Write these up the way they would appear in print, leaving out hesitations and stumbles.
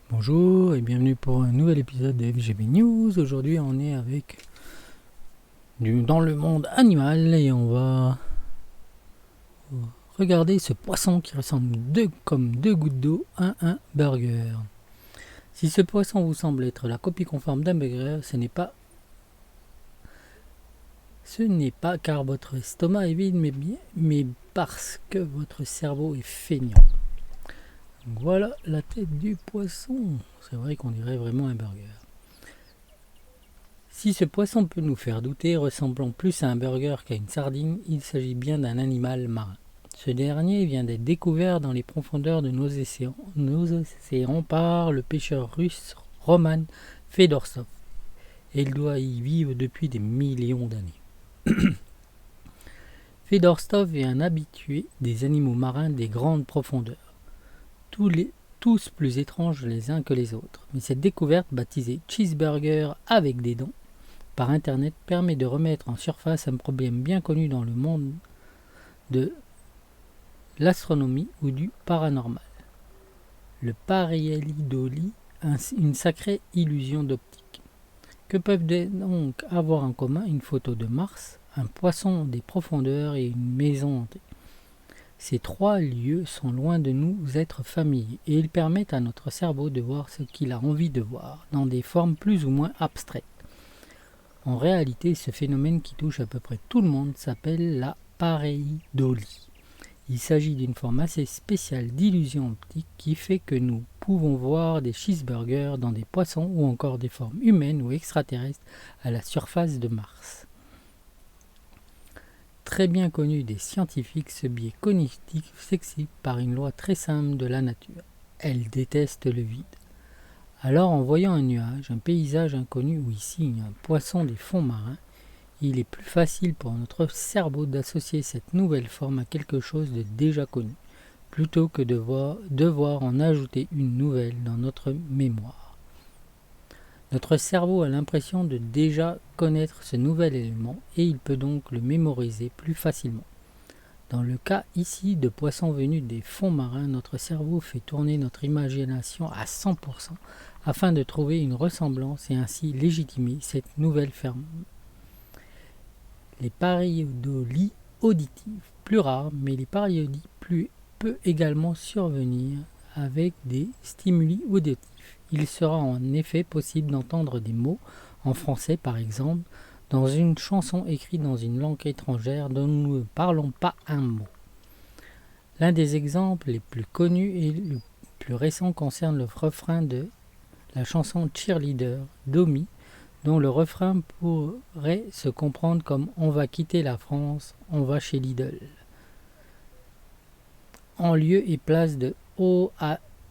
Bonjour et bienvenue pour un nouvel épisode de FGB News. Aujourd'hui on est avec dans le monde animal et on va regarder ce poisson qui ressemble comme deux gouttes d'eau à un burger. Si ce poisson vous semble être la copie conforme d'un burger, ce n'est pas car votre estomac est vide, mais parce que votre cerveau est feignant. Donc voilà la tête du poisson. C'est vrai qu'on dirait vraiment un burger. Si ce poisson peut nous faire douter, ressemblant plus à un burger qu'à une sardine, il s'agit bien d'un animal marin. Ce dernier vient d'être découvert dans les profondeurs de nos océans par le pêcheur russe Roman Fedorstov, et il doit y vivre depuis des millions d'années. Fedorstov est un habitué des animaux marins des grandes profondeurs, tous plus étranges les uns que les autres. Mais cette découverte, baptisée cheeseburger avec des dents, par internet permet de remettre en surface un problème bien connu dans le monde de l'astronomie ou du paranormal. Le pareidolie, une sacrée illusion d'optique. Que peuvent donc avoir en commun une photo de Mars, un poisson des profondeurs et une maison hantée? Ces trois lieux sont loin de nous être familiers et ils permettent à notre cerveau de voir ce qu'il a envie de voir, dans des formes plus ou moins abstraites. En réalité, ce phénomène qui touche à peu près tout le monde s'appelle la pareidolie. Il s'agit d'une forme assez spéciale d'illusion optique qui fait que nous pouvons voir des cheeseburgers dans des poissons ou encore des formes humaines ou extraterrestres à la surface de Mars. Très bien connu des scientifiques, ce biais cognitif s'explique par une loi très simple de la nature. Elle déteste le vide. Alors en voyant un nuage, un paysage inconnu ou ici un poisson des fonds marins, il est plus facile pour notre cerveau d'associer cette nouvelle forme à quelque chose de déjà connu, plutôt que de devoir en ajouter une nouvelle dans notre mémoire. Notre cerveau a l'impression de déjà connaître ce nouvel élément et il peut donc le mémoriser plus facilement. Dans le cas ici de poissons venus des fonds marins, notre cerveau fait tourner notre imagination à 100% afin de trouver une ressemblance et ainsi légitimer cette nouvelle forme. Les pareidolies auditives, plus rares, mais les pareidolies peut également survenir avec des stimuli auditifs. Il sera en effet possible d'entendre des mots, en français par exemple, dans une chanson écrite dans une langue étrangère dont nous ne parlons pas un mot. L'un des exemples les plus connus et le plus récent concerne le refrain de la chanson Cheerleader d'Omi, dont le refrain pourrait se comprendre comme « On va quitter la France, on va chez Lidl », en lieu et place de «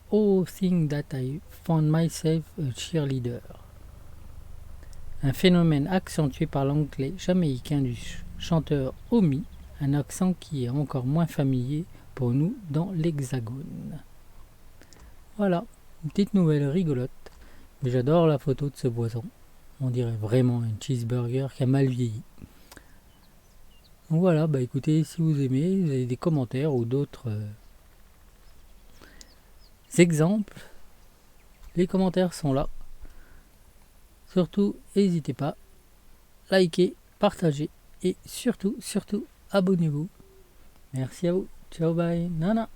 Oh, think that I found myself a cheerleader ». Un phénomène accentué par l'anglais jamaïcain du chanteur Omi, un accent qui est encore moins familier pour nous dans l'Hexagone. Voilà, une petite nouvelle rigolote, mais j'adore la photo de ce poisson. On dirait vraiment un cheeseburger qui a mal vieilli. Donc voilà, écoutez, si vous aimez, vous avez des commentaires ou d'autres exemples, les commentaires sont là. Surtout, n'hésitez pas, likez, partagez et surtout, abonnez-vous. Merci à vous. Ciao, bye, nana.